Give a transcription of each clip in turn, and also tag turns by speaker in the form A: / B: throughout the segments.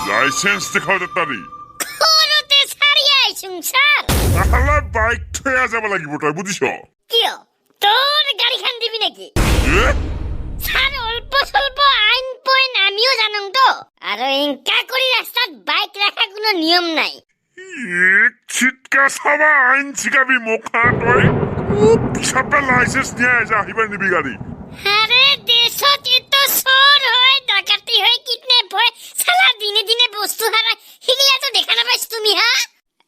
A: Licence দেখাও তাড়াতাড়ি।
B: ঘৰতে চাৰি আইছোং ছাৰ।
A: আহলা বাইক থৈ যাব লাগিব তই বুজিছ।
B: কিয় তোৰ গাড়ীখন দিবি নেকি? ছাৰ অল্প স্বল্প আইন পইণ্ট আমিও জানোং তো, আৰু এংকা কৰি ৰাস্তাত বাইক ৰাখা কোনো নিয়ম নাই।
A: এক চিটকা চাবা আইন শিকাবি মোক না তই। চাপে লাইসেন্স নিয়ে যা আহিবা নিবি গাড়ী।
B: আরে দেশত এতো চোর হয়, ডাকাতি হয়, কিডন্যাপ হয়, সালা দিনে দিনে বস্তু হারায়, হিগলা তো দেখা না পাইছ তুমি হা?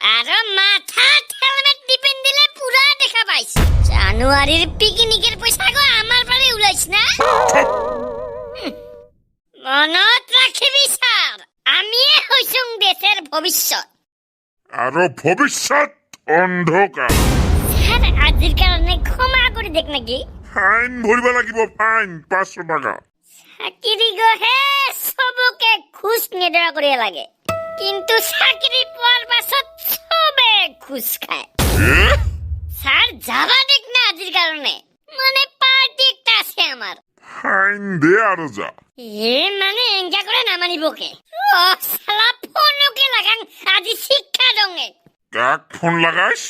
B: আৰু মাথাত হেলমেট দিপেন দিলে পুরা দেখা পাইছ। জানুয়ারির পিকনিকের পয়সা গো আমার বাড়ি উলাইছ না? মনত রাখিবি স্যার, আমিয়ে হইছুং দেশের ভবিষ্যৎ।
A: আৰু ভৱিষ্যত অন্ধকাৰ।
B: স্যার আজিৰ কাৰণে ক্ষমা কৰি দেখ নাকি?
A: ফাইন ভৰিব লাগিব, ফাইন 500 টাকা।
B: চাকরি গহে সবকে খুশ নেদৰা কৰিব লাগে, কিন্তু চাকরি পোৱাৰ পাছত সবে খুশ খায়। স্যার যাবা দেখ না আজিৰ কাৰণে, মানে পাৰ্টি একটা আছে আমাৰ।
A: ফাইন দে আৰু যা।
B: মানে এংকা করে নামানিবকে সালা ফোনকে লাগাং আজি শিক্ষা দঙে।
A: কাক ফোন লাগাইছ?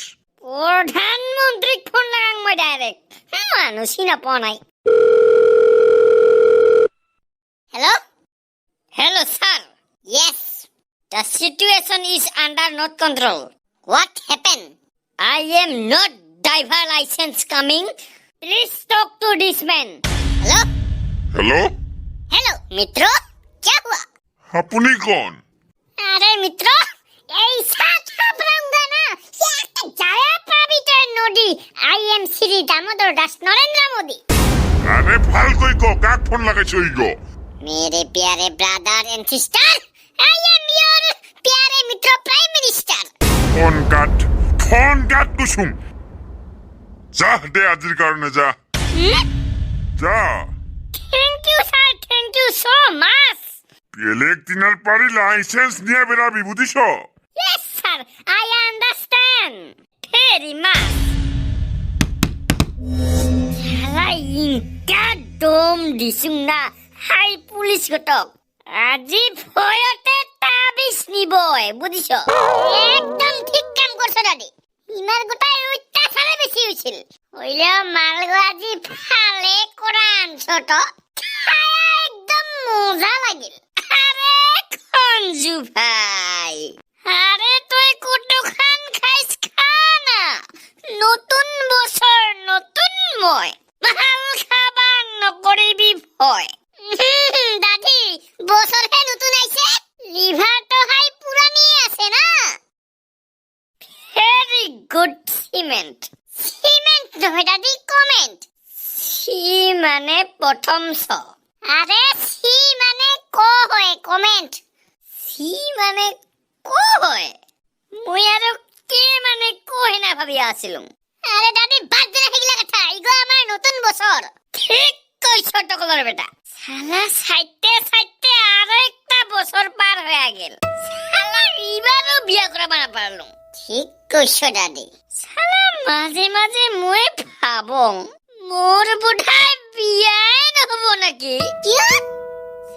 B: প্রধানমন্ত্রীক ফোন লাগাং মই ডাইরেক্ট, মানুষই নাপাও নাই। Hello? Hello, sir. Yes. The situation is under not control. What happened? I am not driver license coming. Please talk to this man. Hello?
A: Hello
B: Hello, मित्रों. क्या हुआ?
A: আপুনি কোন?
B: अरे मित्रों, এই সাত হাবরাঙ্গা না একটা জায়া পাবিতর নদী। I am Sri Damodar Das Narendra Modi.
A: আরে ভালকৈ ক, কাক ফোন লাগাইছ ইগো?
B: मेरे प्यारे brother and sister, I am your प्यारे मित्र प्राइम मिनिस्टर।
A: ফোন কাট কুসুম। যা দে আজিৰ কাৰণে যা। যা।
B: Thank you sir, thank you so much.
A: বেলেগ দিনার পারি লাইসেন্স নিয়ে বেরাবি বুঝিস?
B: Yes sir, I understand very much. শালা ইনকা দম দিছুং না হাই পুলিশ গটক, আজি ভয়তে তাবিজ নিবই বুঝিস? একদম ঠিক কাম করছ দাদি। ইনার গোটাই অত্যাচারে বেশি হয়েছিল, হইলেও মালগো আজি ফালে করা আনছ তো খায়া একদম মজা লাগিল। আরে খঞ্জু ভাই, আরে তুই কুটু খান খাইছ খানা, নতুন বছর নতুন মই, ভাল খাবা নকরিবি ভয়। দাদি বছর হে নতুন আইছে, লিভার তো হাই পুরানি আছে না। Very good cement. সিমেন্ট নহয় দাদি, কমেন্ট। সি মানে প্রথম স, আরে সি মানে ক হয় কমেন্ট। সি মানে ক হয়, মই আৰু কে মানে কহে না ভাবি আছিলুম। আরে দাদি বাদ দে রাখিলা কথা, ইগো আমার নতুন বছর। ঠিক কইছ টকলৰ বেটা। শালা সাইতে সাইতে আৰু একটা বছর পার হয়ে গেল, শালা ইবারও বিয়া করাবা না পারলুম। ঠিক কইছ দাদি। শালা মাঝে মাঝে মই ভাবং মোর বোধহয় বিয়াই নহব নাকি।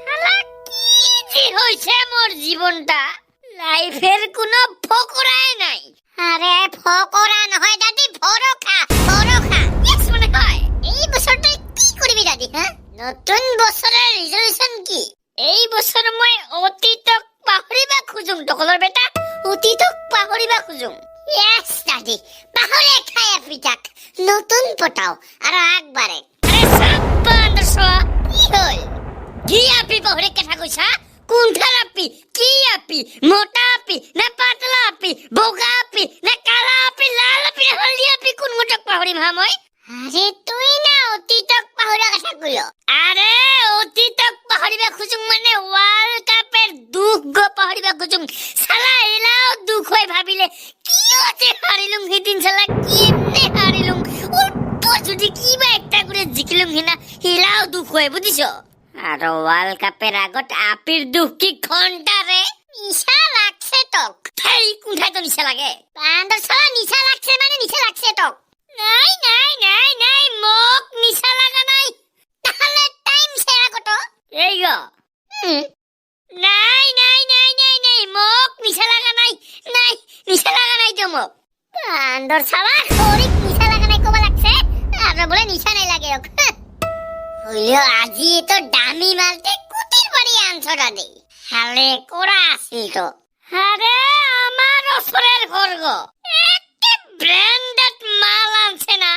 B: শালা কি যে হইছে মোর জীবনটা, লাইফের কোনো ফকরাই নাই। আরে ফকরা নহয় দাদি, ভরখা ভরখা। ইয়েস মনে হয় এই বছরটা কি করবি দাদি? হ্যাঁ, নতুন বছরের রেজলিউশন কি? এই বছর মই অতীতক পাহৰিবা খুজুং টকলৰ বেটা, অতীতক পাহৰিবা খুজুং। ইয়েস দাদি, পাহরে খায়া পিটাক, নতুন পটাও আৰু আগবারে। আরে সাব্বা আন্দরসা, কি হল? কি আপি পাহরে কথা কইছা? কোনঠার আপি? কি আপি? মোটা আপি না পাতলা আপি? বগা আপি না কালা আপি? লাল আপি না হলদিয়া আপি? কোন গোটক পাহরিম হা মই? আরে তুই না অতীতক পাহরা কথা কইল। আরে অতীতক পাহরিবা খুজুং মানে ওয়ার্ল্ড কাপের দুঃখ গো পাহরিবা খুজুং। শালা এলাও দুঃখ হয় ভাবিলে কিয়তে হারিলুম সেদিন, শালা কেমনে হারিলুম, অল্প যদি কিবা একটা করে জিকিলুম হিনা এলাও দুঃখ হয় বুঝিস? আর ওয়ার্ল্ড কাপের আগত আপির দুঃখ কি ঘন্টা রে? নিশা লাগছে তক। তাই কোনঠাই তো নিশা লাগে? আন্দর শালা নিশা লাগছে মানে নিশা লাগছে তক। নাই নাই নাই নাই, মোক নিশা লাগা নাই। তাহলে টাইম সেরা কত? এই গো। নাই নাই নাই নাই নিচা লাগা নাই তো মোক আন্দর সালা খরিক নিচা লাগা নাই কবা লাগছে আর বলে নিচা নাই লাগে ওক হইলো আজি তো দামি মালতে কুটির বাড়ি আনছটা দে হালে কোরা আসিল তো আরে আমার অসরের ঘর গো একটা ব্র্যান্ডেড মাল আনছে না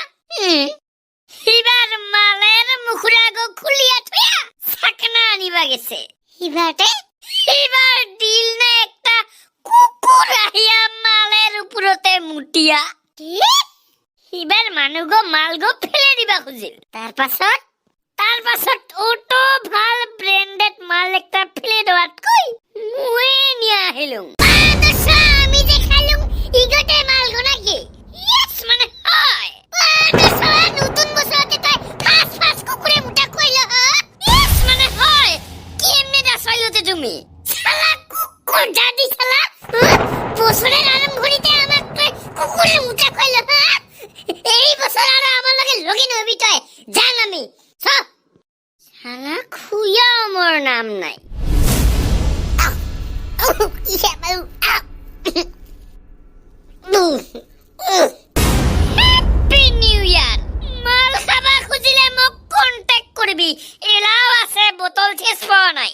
B: হিবার মালের মুখরা গো খুলিয়া থুয়া সাকনা আনিবা গেছে হিবার দিল না একটা কুকুর আহিয়া মালের উপরতে মুটিয়া হিবার মানু গো মাল গো ফেলে দিবা খুঁজিল তার পাছত ওটো ভাল ব্র্যান্ডেড মাল একটা ফেলে দেওয়াত কই মুয়ে নিয়া আহিলুম আমি দেখালুম ইগতে মাল গো নাকি ইয়েস মানে হয় নতুন বছরতে তাই ফাস কুকুরে মুটা কইলো ইয়েস মানে হয় কেমনে দাসাইলতে তুমি শালা কুকুর দাদি শালা বছরের আরম্ভণিতে আমাকে কুকুরে মুটা কইলো এই বছর আর আমার লগে লগিন হবি তই জান আমি শালা খুয়া আমার নাম নাই হ্যাপি নিউ ইয়ার মাল খাবা খুঁজিলে মোক কন্টাক্ট করবি এলাও আছে বোতল শেষ পাওয়া নাই